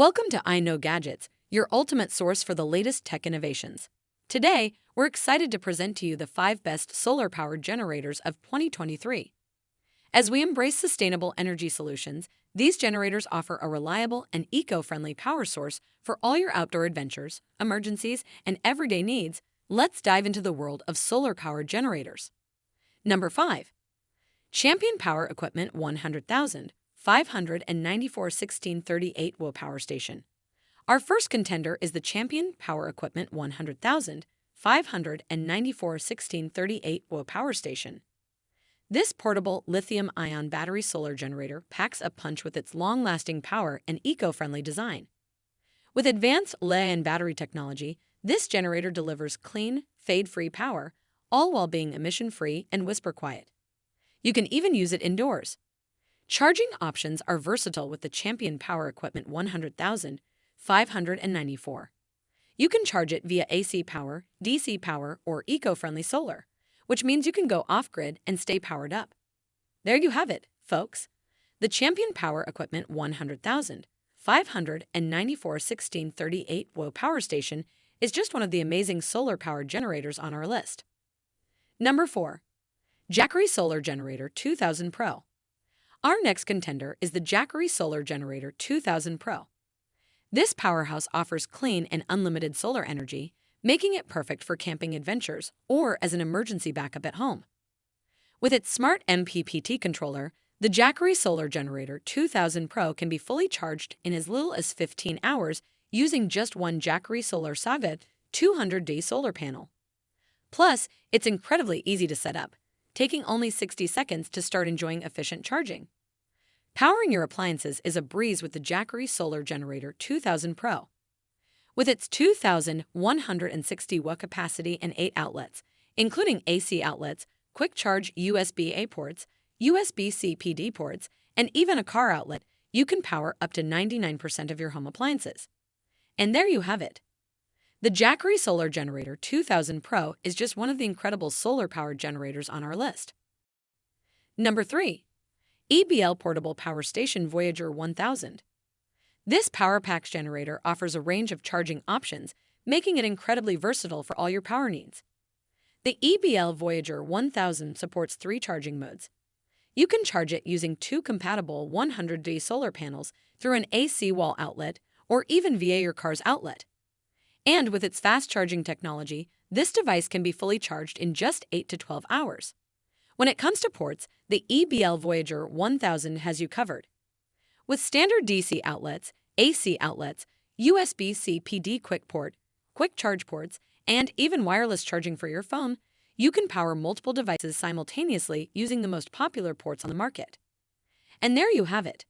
Welcome to IKnowGadgets, your ultimate source for the latest tech innovations. Today, we're excited to present to you the 5 best solar-powered generators of 2023. As we embrace sustainable energy solutions, these generators offer a reliable and eco-friendly power source for all your outdoor adventures, emergencies, and everyday needs. Let's dive into the world of solar-powered generators. Number 5. Champion Power Equipment 100,000. 594 1638 W power station. Our first contender is the Champion Power Equipment 100,000 594 1638 W power station. This portable lithium-ion battery solar generator packs a punch with its long-lasting power and eco-friendly design. With advanced lithium battery technology, this generator delivers clean, fade-free power, all while being emission-free and whisper-quiet. You can even use it indoors. Charging options are versatile with the Champion Power Equipment 100,000 594. You can charge it via AC power, DC power, or eco-friendly solar, which means you can go off-grid and stay powered up. There you have it, folks. The Champion Power Equipment 100,000 594 1638 W power station is just one of the amazing solar-powered generators on our list. Number 4. Jackery Solar Generator 2000 Pro. Our next contender is the Jackery Solar Generator 2000 Pro. This powerhouse offers clean and unlimited solar energy, making it perfect for camping adventures or as an emergency backup at home. With its smart MPPT controller, the Jackery Solar Generator 2000 Pro can be fully charged in as little as 15 hours using just one Jackery Solar Saga 200D solar panel. Plus, it's incredibly easy to set up, taking only 60 seconds to start enjoying efficient charging. Powering your appliances is a breeze with the Jackery Solar Generator 2000 Pro. With its 2,160 W capacity and 8 outlets, including AC outlets, quick charge USB-A ports, USB-C PD ports, and even a car outlet, you can power up to 99% of your home appliances. And there you have it. The Jackery Solar Generator 2000 Pro is just one of the incredible solar-powered generators on our list. Number 3. EBL Portable Power Station Voyager 1000. This power pack generator offers a range of charging options, making it incredibly versatile for all your power needs. The EBL Voyager 1000 supports 3 charging modes. You can charge it using 2 compatible 100D solar panels through an AC wall outlet or even via your car's outlet. And with its fast charging technology, this device can be fully charged in just 8 to 12 hours. When it comes to ports, the EBL Voyager 1000 has you covered. With standard DC outlets, AC outlets, USB-C PD quick port, quick charge ports, and even wireless charging for your phone, you can power multiple devices simultaneously using the most popular ports on the market. And there you have it.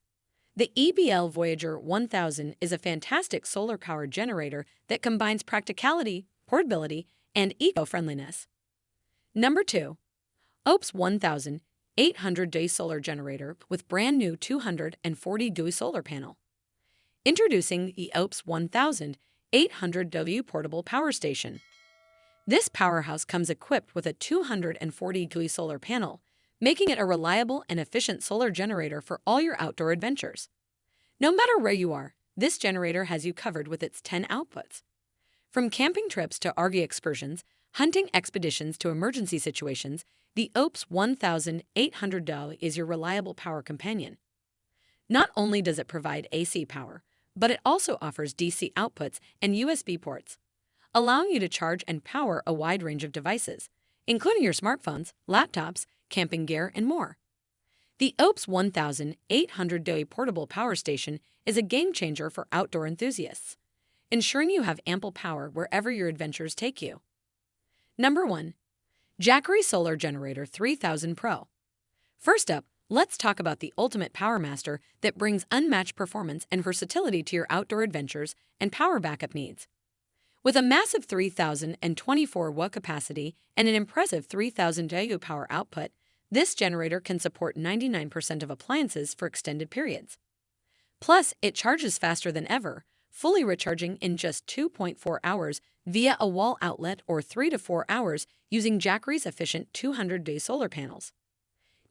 The EBL Voyager 1000 is a fantastic solar-powered generator that combines practicality, portability, and eco-friendliness. Number 2. OUPES 1000 800D Solar Generator with brand new 240W solar panel. Introducing the OUPES 1000 800W Portable Power Station. This powerhouse comes equipped with a 240W solar panel, making it a reliable and efficient solar generator for all your outdoor adventures. No matter where you are, this generator has you covered with its 10 outputs. From camping trips to RV excursions, hunting expeditions to emergency situations, the OUPES 1000 800W is your reliable power companion. Not only does it provide AC power, but it also offers DC outputs and USB ports, allowing you to charge and power a wide range of devices, including your smartphones, laptops, camping gear, and more. The OUPES 1000 800W portable power station is a game-changer for outdoor enthusiasts, ensuring you have ample power wherever your adventures take you. Number 1. Jackery Solar Generator 3000 Pro. First up, let's talk about the ultimate power master that brings unmatched performance and versatility to your outdoor adventures and power backup needs. With a massive 3,024 W capacity and an impressive 3,000 W power output, this generator can support 99% of appliances for extended periods. Plus, it charges faster than ever, fully recharging in just 2.4 hours via a wall outlet or 3 to 4 hours using Jackery's efficient 200D solar panels.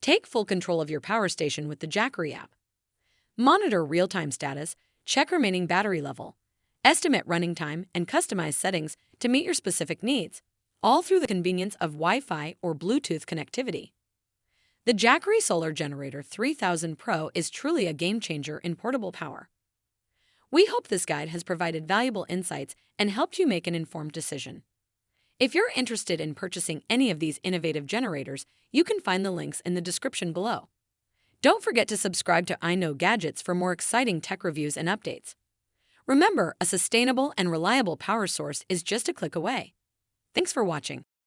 Take full control of your power station with the Jackery app. Monitor real-time status, Check remaining battery level. Estimate running time and customize settings to meet your specific needs, all through the convenience of Wi-Fi or Bluetooth connectivity. The Jackery Solar Generator 3000 Pro is truly a game-changer in portable power. We hope this guide has provided valuable insights and helped you make an informed decision. If you're interested in purchasing any of these innovative generators, you can find the links in the description below. Don't forget to subscribe to IKnowGadgets for more exciting tech reviews and updates. Remember, a sustainable and reliable power source is just a click away. Thanks for watching.